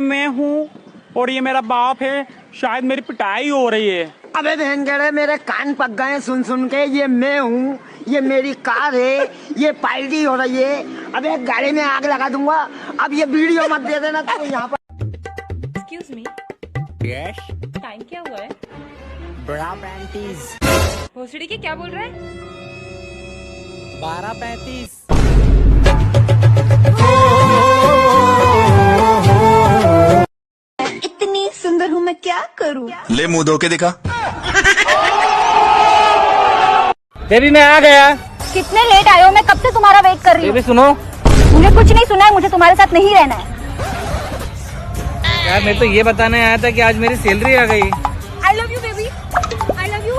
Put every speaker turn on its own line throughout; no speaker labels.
मैं हूँ और ये मेरा बाप है, शायद मेरी पिटाई हो रही है।
अबे भेंगड़े मेरे कान पक गए सुन सुन के। ये मैं हूँ, ये मेरी कार है, ये पार्टी हो रही है। अबे गाड़ी में आग लगा दूंगा। अब ये वीडियो मत दे देना तो यहाँ पर।
एक्सक्यूज मी,
यस,
टाइम क्या हुआ है?
बड़ा 35,
भोसड़ी के क्या बोल रहा है?
12:35।
इतनी सुंदर हूँ मैं क्या करूँ?
ले मुंह धो के दिखा।
बेबी मैं आ गया।
कितने लेट आए हो? मैं कब से तुम्हारा वेट कर रही हूँ।
बेबी सुनो,
मुझे कुछ नहीं सुना है, मुझे तुम्हारे साथ नहीं रहना है।
यार मैं तो ये बताने आया था कि आज मेरी सैलरी आ गई।
आई love you baby, I love you.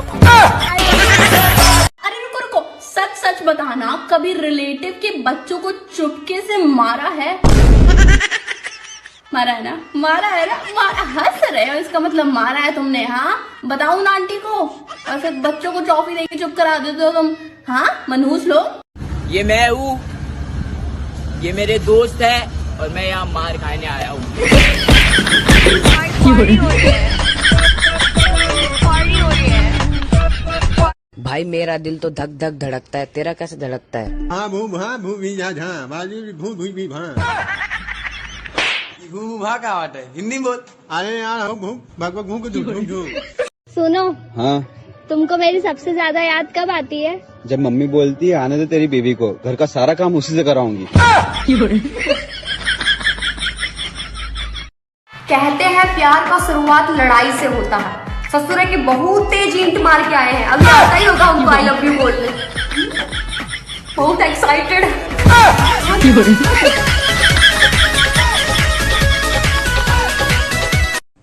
अरे रुको रुको, सच सच बताना, कभी रिलेटिव के बच्चों को चुपके से मारा है? मारा है ना, मारा है ना, हंस रहे हो, इसका मतलब मारा है तुमने। हाँ बताओ ना आंटी को, और फिर बच्चों को टॉफी देके चुप करा देते हो तुम। हाँ मनहूस लोग।
ये मैं हूँ, ये मेरे दोस्त है और मैं यहाँ मार खाने आया हूँ। भाई मेरा दिल तो धक धक धड़कता है, तेरा कैसे धड़कता है?
हाँ भू भी भू का बात है, हिंदी बोल। अरे यार भू को
सुनो,
हाँ,
तुमको मेरी सबसे ज्यादा याद कब आती है?
जब मम्मी बोलती है आने दे तेरी बीवी को, घर का सारा काम उसी से कराऊंगी।
कहते हैं प्यार का शुरुआत लड़ाई से होता है। ससुरे के बहुत तेज ईंट मार के आए हैं, अभी आता ही होगा उनको आई लव यू बोलने। बहुत एक्साइटेड।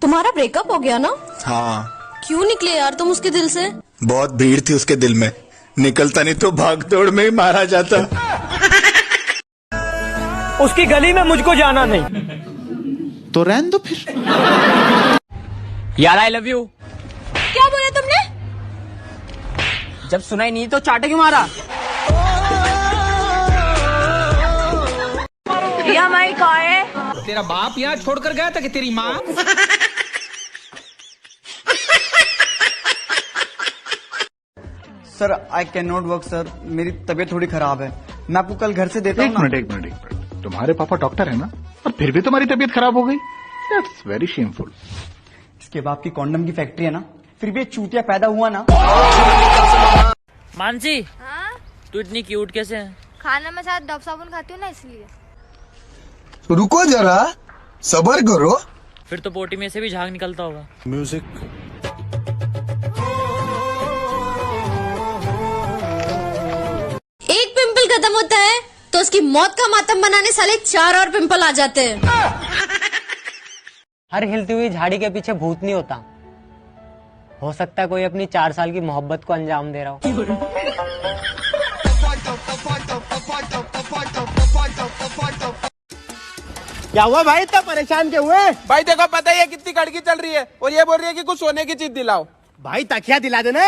तुम्हारा ब्रेकअप हो गया ना?
हाँ,
क्यों निकले यार तुम उसके दिल से?
बहुत भीड़ थी उसके दिल में, निकलता नहीं तो भाग दौड़ में ही मारा जाता।
उसकी गली में मुझको जाना नहीं।
तो रहने दो फिर।
यार आई लव यू।
क्या बोला तुमने?
जब सुनाई नहीं तो चाटे क्यों मारा?
रिया माई कहाँ है?
तेरा बाप यहाँ छोड़कर गया था कि तेरी माँ?
Sir I can not work sir, मेरी तबीयत थोड़ी खराब है। मैं आपको कल घर से देता हूँ।
एक मिनट, तुम्हारे पापा डॉक्टर है ना, और फिर भी तुम्हारी तबीयत खराब हो गई? That's very shameful.
इसके बाप की कॉन्डम की फैक्ट्री है ना, फिर भी एक चूतिया पैदा हुआ ना।
मानसी,
हाँ?
तू इतनी क्यूट कैसे है?
खाना में साथ डब साबुन खाती हूँ ना, इसलिए।
रुको जरा, सब्र करो।
फिर तो पोटी में से भी झाग निकलता होगा।
म्यूजिक।
एक पिंपल खत्म होता है तो उसकी मौत का मातम बनाने साले 4 और पिंपल आ जाते हैं।
हर हिलती हुई झाड़ी के पीछे भूत नहीं होता। हो सकता है कोई अपनी 4 साल की मोहब्बत को अंजाम दे रहा हो।
क्या हुआ भाई, इतना परेशान क्यों हुए?
भाई देखो, पता ही है कितनी कड़की चल रही है, और ये बोल रही है कि कुछ सोने की चीज दिलाओ।
भाई तकिया दिला देना।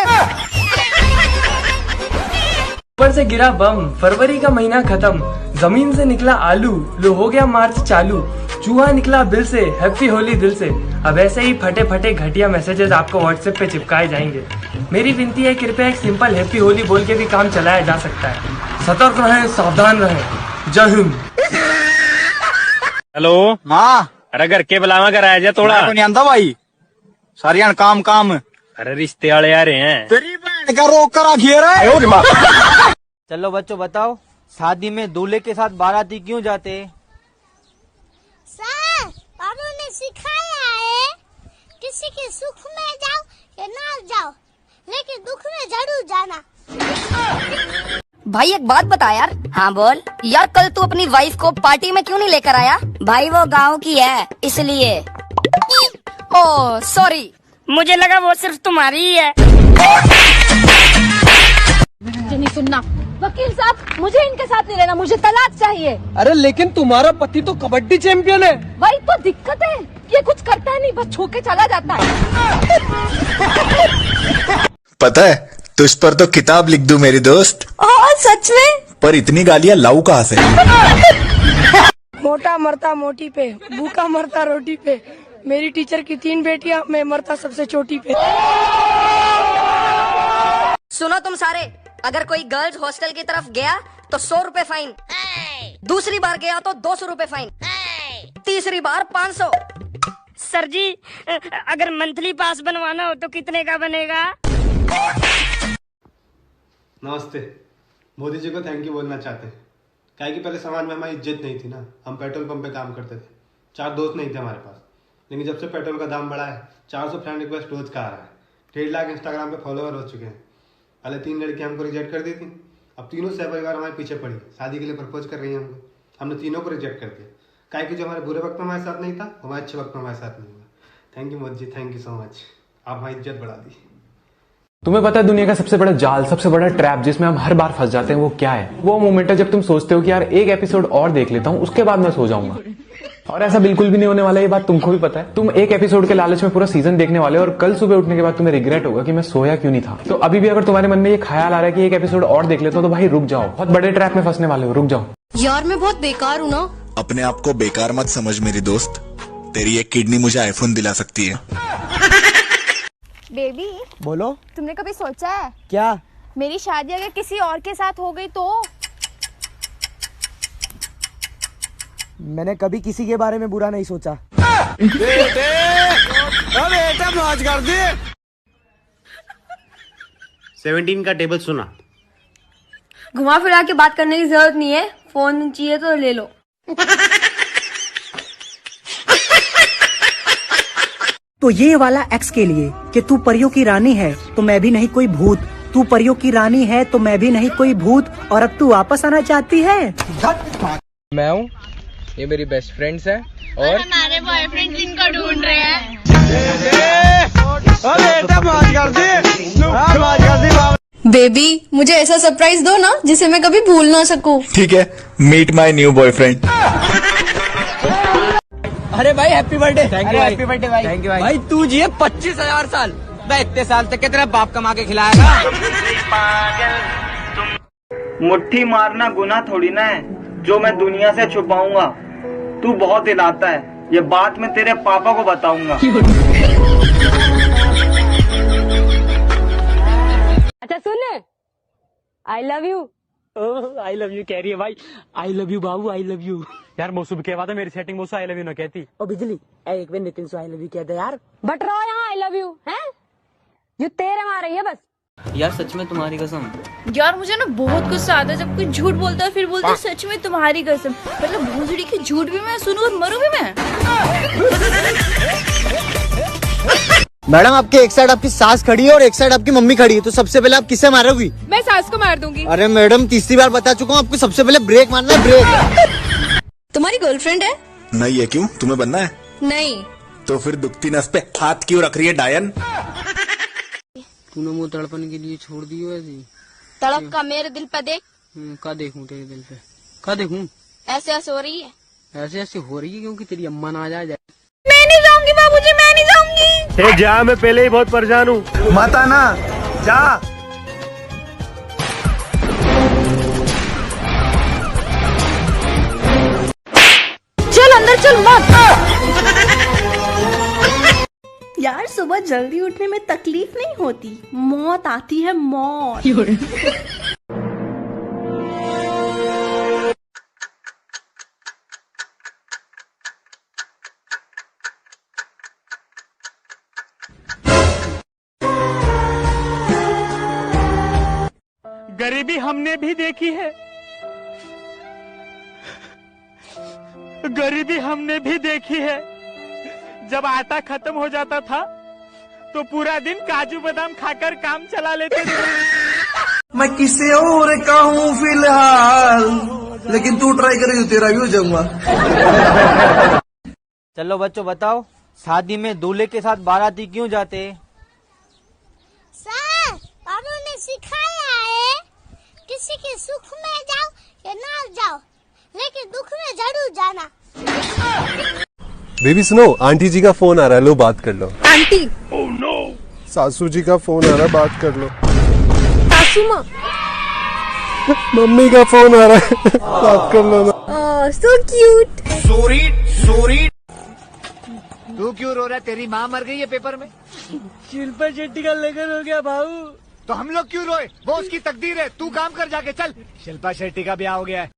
ऊपर से गिरा बम, फरवरी का महीना खत्म, जमीन से निकला आलू, लो हो गया मार्च चालू, चूहा निकला बिल से, हैप्पी होली दिल से। अब ऐसे ही फटे फटे घटिया मैसेजेस आपको व्हाट्सएप पे चिपकाए जाएंगे। मेरी विनती है, कृपया एक सिंपल हैप्पी होली बोल के भी काम चलाया जा सकता है। सतर्क रहें, सावधान रहें। जय हिंद।
हेलो
हाँ,
अरे घर के बुलावा कर आया जा थोड़ा।
नहीं आंदा भाई, सारियां काम।
अरे रिश्ते वाले आ रहे हैं।
तेरी बहन का रोक कर आखिए रहा।
चलो बच्चों बताओ, शादी में दूल्हे के साथ बाराती क्यों जाते?
सर, बाबू ने सिखाया है, किसी के सुख में जाओ या ना जाओ, लेकिन दुख में जरूर जाना।
भाई एक बात बता यार। हाँ बोल यार, कल तू अपनी वाइफ को पार्टी में क्यों नहीं लेकर आया? भाई वो गांव की है इसलिए। ओह सॉरी, मुझे लगा वो सिर्फ तुम्हारी ही है।
मुझे नहीं सुनना। वकील साहब, मुझे इनके साथ नहीं रहना, मुझे तलाक चाहिए।
अरे लेकिन तुम्हारा पति तो कबड्डी चैंपियन है।
वही तो दिक्कत है, ये कुछ करता नहीं, बस छू के चला जाता है।
पता है, तुझ पर तो किताब लिख दूं मेरी दोस्त।
सच में?
पर इतनी गालियां लाऊ कहाँ से?
मोटा मरता मोटी पे, भूखा मरता रोटी पे। मेरी टीचर की 3 बेटियां, मैं मरता सबसे चोटी पे।
सुनो तुम सारे, अगर कोई गर्ल्स हॉस्टल की तरफ गया तो 100 रुपए फाइन, दूसरी बार गया तो 200 रुपए फाइन, तीसरी बार 500। सर जी, अगर मंथली पास बनवाना हो तो कितने का बनेगा?
नमस्ते। मोदी जी को थैंक यू बोलना चाहते हैं, क्या कि पहले समाज में हमारी इज्जत नहीं थी ना। हम पेट्रोल पंप पे काम करते थे, 4 दोस्त नहीं थे हमारे पास, लेकिन जब से पेट्रोल का दाम बढ़ा है 400 फ्रेंड रिक्वेस्ट रोज का आ रहा है। 1.5 लाख इंस्टाग्राम पे फॉलोअर हो चुके हैं। पहले 3 लड़कियां हमको रिजेक्ट कर दी थी, अब तीनों सहपरिवार हमारे पीछे पड़ी, शादी के लिए प्रपोज कर रही है हमको। हमने तीनों को रिजेक्ट कर दिया, क्या कि जो हमारे बुरे वक्त में हमारे साथ नहीं था, हमारे अच्छे वक्त में हमारे साथ नहीं हुआ। Thank you Modi ji, thank you so much, आप हमारी इज्जत बढ़ा दी।
तुम्हें पता है दुनिया का सबसे बड़ा जाल, सबसे बड़ा ट्रैप जिसमें हम हर बार फंस जाते हैं, वो क्या है? वो मोमेंट है जब तुम सोचते हो कि यार एक एपिसोड और देख लेता हूँ, उसके बाद मैं सो जाऊंगा। और ऐसा बिल्कुल भी नहीं होने वाला, ये बात तुमको भी पता है। तुम एक एपिसोड के लालच में पूरा सीजन देखने वाले हो और कल सुबह उठने के बाद तुम्हें रिग्रेट होगा कि मैं सोया क्यों नहीं था। तो अभी भी अगर तुम्हारे मन में ये ख्याल आ रहा है कि एक एपिसोड और देख लेता हूँ, तो भाई रुक जाओ, बहुत बड़े ट्रैप में फंसने वाले हो, रुक जाओ।
यार मैं बहुत बेकार हूँ ना।
अपने आप को बेकार मत समझ मेरी दोस्त, तेरी एक किडनी मुझे आईफोन दिला सकती है।
बेबी
बोलो।
तुमने कभी सोचा है
क्या?
मेरी शादी अगर किसी और के साथ हो गई तो?
मैंने कभी किसी के बारे में बुरा नहीं सोचा।
बेटा मौज कर दे। 17 का टेबल सुना।
घुमा फिरा के बात करने की जरूरत नहीं है, फोन चाहिए तो ले लो।
तो ये वाला एक्स के लिए कि तू परियों की रानी है तो मैं भी नहीं कोई भूत, तू परियों की रानी है तो मैं भी नहीं कोई भूत, और अब तू वापस आना चाहती है।
मैं हूँ, ये मेरी बेस्ट फ्रेंड्स है और
हमारे बॉयफ्रेंड जिनको ढूंढ रहे हैं।
बेबी मुझे ऐसा सरप्राइज दो ना जिसे मैं कभी भूल ना सकूं।
ठीक है, मीट माई न्यू बॉयफ्रेंड।
अरे भाई happy birthday.
Thank you, happy birthday भाई।
थैंक यू भाई। भाई तू जिए 25,000 साल। मैं इतने साल तक कितना बाप कमा के खिलाएगा।
मुट्ठी मारना गुनाह थोड़ी ना है जो मैं दुनिया से छुपाऊंगा। तू बहुत हिलाता है, ये बात मैं तेरे पापा को बताऊंगा।
अच्छा सुन, I love you.
I love you कह रही है भाई। आई लव यू बाबू, आई लव यू। यार मौसू भी कहवा था मेरी सेटिंग, मौसू आई लव यू ना कहती।
ओ बिजली, एक बार नितिन से आई लव यू कह दे यार।
बट रहो यहाँ आई लव यू है जो तेरे मार रही है बस।
यार सच में तुम्हारी कसम।
यार मुझे ना बहुत गुस्सा आता है जब कोई झूठ बोलता है फिर बोलता है सच में तुम्हारी कसम। मतलब भोसड़ी की झूठ भी मैं सुनूं और मरूं भी मैं।
मैडम आपके एक साइड आपकी सास खड़ी है और एक साइड आपकी मम्मी खड़ी है, तो सबसे पहले आप किसे मारोगी?
मैं सास को मार दूंगी।
अरे मैडम 3री बार बता चुका हूँ आपको, सबसे पहले ब्रेक मारना है, ब्रेक।
तुम्हारी गर्लफ्रेंड है?
नहीं है, क्यों तुम्हें बनना है?
नहीं।
तो फिर दुखती नस पे हाथ क्यों रख रही है डायन?
तूने वो तड़पन के लिए छोड़ दी वैसी।
तड़प का मेरे दिल पे देख।
का देखूं तेरे दिल पे? का देखूं?
ऐसे ऐसे हो रही है।
ऐसे ऐसे हो रही है क्योंकि तेरी अम्मा ना आ जाए।
मैं नहीं जाऊंगी बाबूजी, मैं नहीं जाऊंगी।
जा, मैं पहले ही बहुत परेशान हूँ। मत आना, जा।
चल अंदर चल मत। यार सुबह जल्दी उठने में तकलीफ नहीं होती, मौत आती है मौत।
गरीबी हमने भी देखी है, गरीबी हमने भी देखी है। जब आटा खत्म हो जाता था तो पूरा दिन काजू बादाम खाकर काम चला लेते थे।
मैं किसी और का हूँ फिलहाल, लेकिन तू ट्राई करेगी तेरा भी हो जाऊंगा।
चलो बच्चों बताओ, शादी में दूल्हे के साथ बाराती क्यों जाते?
सर बाबू ने सिखाया है किसी के सुख में जाओ या ना जाओ, लेकिन दुख में जरूर जाना।
बेबी सुनो, आंटी जी का फोन आ रहा है, लो बात कर लो।
आंटी?
Oh no. सासू जी का फोन आ रहा है, बात कर लो।
सासू माँ?
मम्मी का फोन आ रहा है, बात कर लो ना।
So cute.
तू क्यों रो रहा है? तेरी माँ मर गई है पेपर में।
शिल्पा शेट्टी का लगन हो गया भाऊ।
तो हम लोग क्यों रोए? वो उसकी तकदीर है। तू काम कर जाके, चल। शिल्पा शेट्टी का ब्याह हो गया है।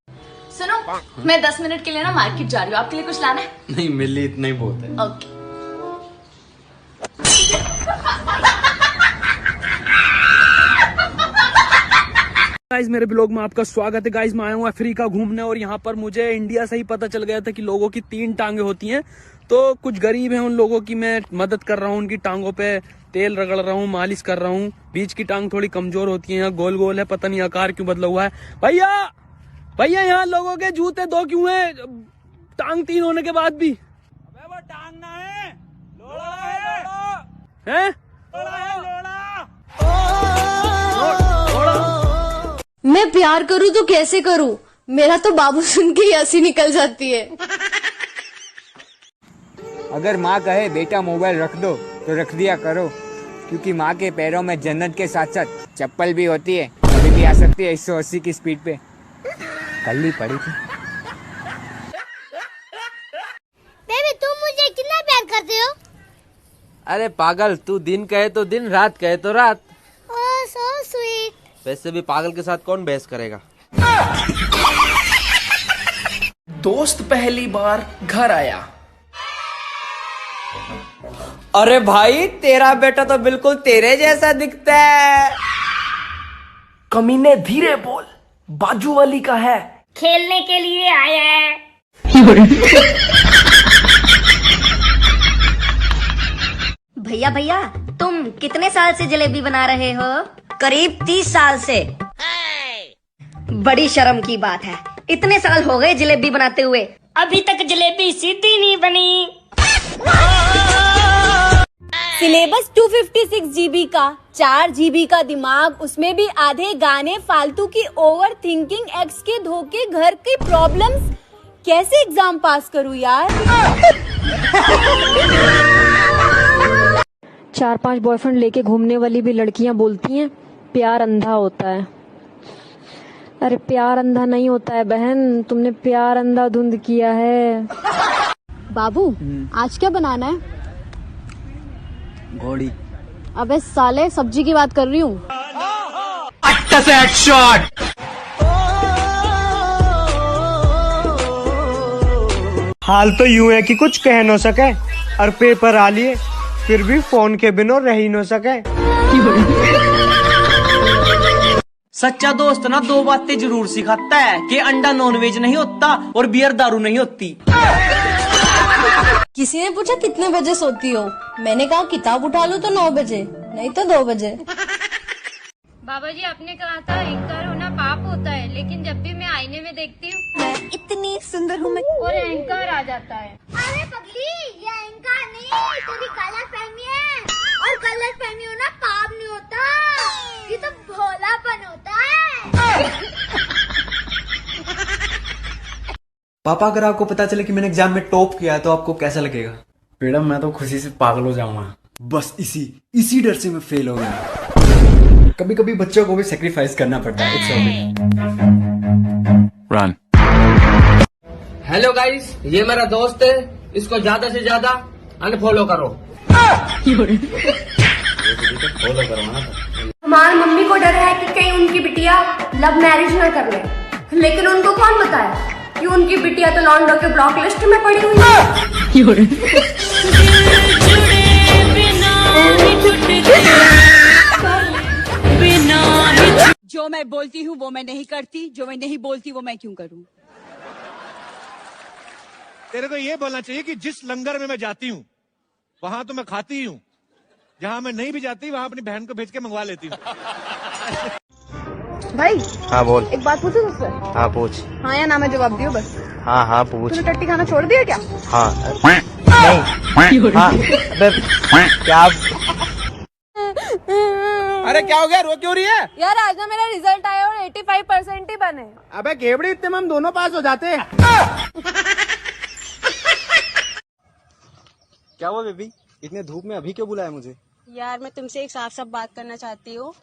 सुनो, मैं 10 मिनट के लिए ना मार्केट जा रही हूँ, आपके लिए कुछ लाना है?
नहीं, मेरे लिए इतना ही बहुत है।
ओके।
गाइस मेरे ब्लॉग में आपका स्वागत है। गाइस मैं आया हूँ अफ्रीका घूमने और यहाँ पर मुझे इंडिया से ही पता चल गया था कि लोगों की 3 टांगे होती हैं। तो कुछ गरीब हैं, उन लोगों की मैं मदद कर रहा हूँ, उनकी टांगों पे तेल रगड़ रहा हूँ, मालिश कर रहा हूँ। बीच की टांग थोड़ी कमजोर होती है, यहाँ गोल गोल है, पता नहीं आकार क्यों बदला हुआ है। भैया भैया यहाँ लोगों के जूते 2 क्यों हैं टांग 3 होने के बाद भी? अबे वो टांग ना है, लोड़ा है, लोड़ा है, लोड़ा।
मैं प्यार करूँ तो कैसे करूँ? मेरा तो बाबू सुन के ही हंसी निकल जाती है।
अगर माँ कहे बेटा मोबाइल रख दो तो रख दिया करो, क्योंकि माँ के पैरों में जन्नत के साथ साथ चप्पल भी होती है, कभी भी आ सकती है 180 की स्पीड पे। कल ही पड़ी थी।
बेबी तुम मुझे कितना प्यार करते हो?
अरे पागल, तू दिन कहे तो दिन, रात कहे तो रात।
ओह सो स्वीट।
वैसे भी पागल के साथ कौन बहस करेगा।
दोस्त पहली बार घर आया।
अरे भाई तेरा बेटा तो बिल्कुल तेरे जैसा दिखता है।
कमीने धीरे बोल, बाजू वाली का है।
खेलने के लिए आया है। भैया भैया तुम कितने साल से जलेबी बना रहे हो? करीब 30 साल से। बड़ी शर्म की बात है, इतने साल हो गए जलेबी बनाते हुए, अभी तक जलेबी सीधी नहीं बनी।
सिलेबस 256 GB का, 4 GB का दिमाग, उसमें भी आधे गाने, फालतू की ओवर थिंकिंग, एक्स के धोखे, घर की प्रॉब्लम्स। कैसे एग्जाम पास करूं यार?
4-5 बॉयफ्रेंड लेके घूमने वाली भी लड़कियां बोलती हैं प्यार अंधा होता है। अरे प्यार अंधा नहीं होता है बहन, तुमने प्यार अंधाधुंध किया है। बाबू आज क्या बनाना है?
घोड़ी।
अबे साले सब्जी की बात कर रही हूँ।
हाल तो यूं है कि कुछ कह न सके और पेपर आ लिए, फिर भी फोन के बिना रह ही न सके।
सच्चा दोस्त ना 2 बातें जरूर सिखाता है कि अंडा नॉनवेज नहीं होता और बियर दारू नहीं होती।
किसी ने पूछा कितने बजे सोती हो? मैंने कहा किताब उठा लो तो 9 बजे, नहीं तो 2 बजे।
बाबा जी आपने कहा था एंकर होना पाप होता है, लेकिन जब भी मैं आईने में देखती हूँ
मैं इतनी सुंदर हूँ मैं,
और एंकर आ जाता है।
अरे पगली, ये एंकर नहीं, तेरी गलत फहमी है। और गलत फहमी होना पाप नहीं होता, ये तो भोलापन होता है।
पापा अगर आपको पता चले कि मैंने एग्जाम में टॉप किया तो आपको कैसा लगेगा?
मैडम मैं तो खुशी से पागल हो जाऊंगा।
बस इसी डर से मैं फेल हो गया। कभी कभी बच्चों को भी सेक्रीफाइस करना पड़ता है।
रन। हेलो गाइस, ये मेरा दोस्त है, इसको ज्यादा से ज्यादा अनफॉलो करो।
हमारी मम्मी को डर है कि कहीं उनकी बिटिया लव मैरिज न कर ले, लेकिन उनको कौन बताए कि उनकी बिटिया तो लॉन्डो के ब्लॉक लिस्ट में पड़ी हुई है।
जो मैं बोलती हूँ वो मैं नहीं करती, जो मैं नहीं बोलती वो मैं क्यों करूँ?
तेरे को ये बोलना चाहिए कि जिस लंगर में मैं जाती हूँ वहां तो मैं खाती हूँ, जहाँ मैं नहीं भी जाती वहां अपनी बहन को भेज के मंगवा लेती हूँ।
भाई
हाँ बोल।
एक बात पूछूं तुझसे?
हाँ पूछ।
हाँ या ना में जवाब दियो बस।
हाँ हाँ पूछ।
तूने टट्टी खाना छोड़ दिया क्या?
हाँ नहीं। हाँ अबे क्या? अरे क्या हो गया, रो क्यों रही है?
यार आज ना मेरा रिजल्ट आया और 85% ही बने।
अबे केवड़ी, इतने में हम दोनों पास हो जाते हैं।
क्या हुआ बेबी, इतने धूप में अभी क्यों बुलाया मुझे?
यार मैं तुमसे एक साफ साफ बात करना चाहती हूँ।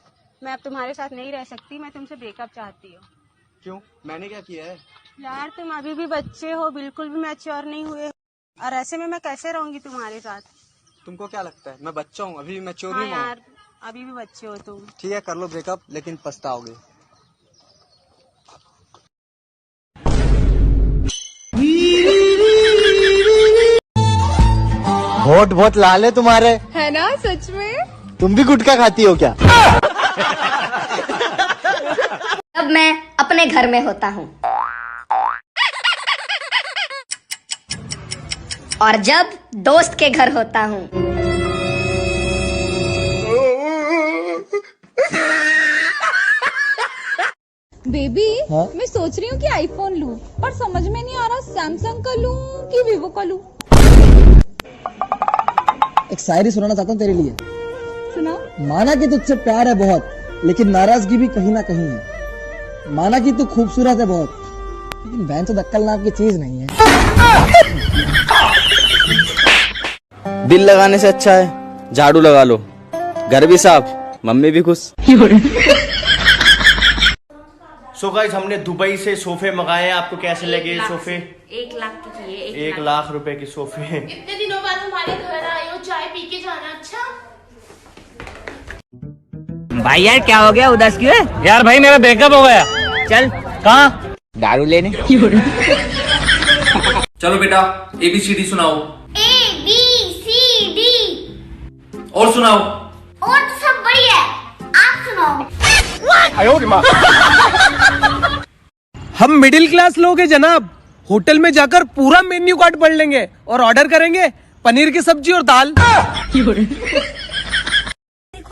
मैं अब तुम्हारे साथ नहीं रह सकती, मैं तुमसे ब्रेकअप चाहती हूँ।
क्यों, मैंने क्या किया है?
यार तुम अभी भी बच्चे हो, बिल्कुल भी मैच्योर नहीं हुए और ऐसे में मैं कैसे रहूंगी तुम्हारे साथ।
तुमको क्या लगता है मैं बच्चा हूँ, अभी भी मैच्योर
हाँ
नहीं हूँ?
यार अभी भी बच्चे हो तुम।
ठीक है कर लो ब्रेकअप, लेकिन पछताओगे।
होठ बहुत लाल है तुम्हारे।
है ना सच में?
तुम भी गुटखा खाती हो क्या?
अब मैं अपने घर में होता हूँ और जब दोस्त के घर होता हूँ।
बेबी
हाँ?
मैं सोच रही हूँ कि आईफोन लूँ, पर समझ में नहीं आ रहा सैमसंग का लूँ कि वीवो का लूँ।
एक शायरी सुनाना चाहता हूँ तेरे लिए।
सुना।
माना कि तुझसे प्यार है बहुत, लेकिन नाराजगी भी कहीं ना कहीं है। माना कि तू खूबसूरत है बहुत, लेकिन बहन तो अक्ल नाम की चीज नहीं है।
दिल लगाने से अच्छा है झाड़ू लगा लो, घर भी साफ, मम्मी भी खुश।
सो गाइस हमने दुबई से सोफे मंगाए हैं, आपको कैसे लगे सोफे?
1 लाख के चाहिए।
1 लाख रुपए के सोफे।
इतने दिनों बाद हमारे घर आए हो, चाय पी के जाना। अच्छा
भाई यार क्या हो गया, उदास क्यों है? यार भाई मेरा ब्रेकअप हो गया। चल कहाँ? दारू लेने।
चलो बेटा ABCD सुनाओ।
ABCD।
और सुनाओ।
और तो सब बढ़िया है, आप सुनाओ।
हम मिडिल क्लास लोग हैं जनाब, होटल में जाकर पूरा मेन्यू कार्ड पढ़ लेंगे और ऑर्डर करेंगे पनीर की सब्जी और दाल।
देखो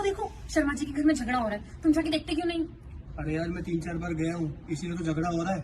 देखो शर्मा जी के घर में झगड़ा हो रहा है, तुम जाके देखते क्यों नहीं?
अरे यार मैं 3-4 बार गया हूँ, इसीलिए तो झगड़ा हो रहा है।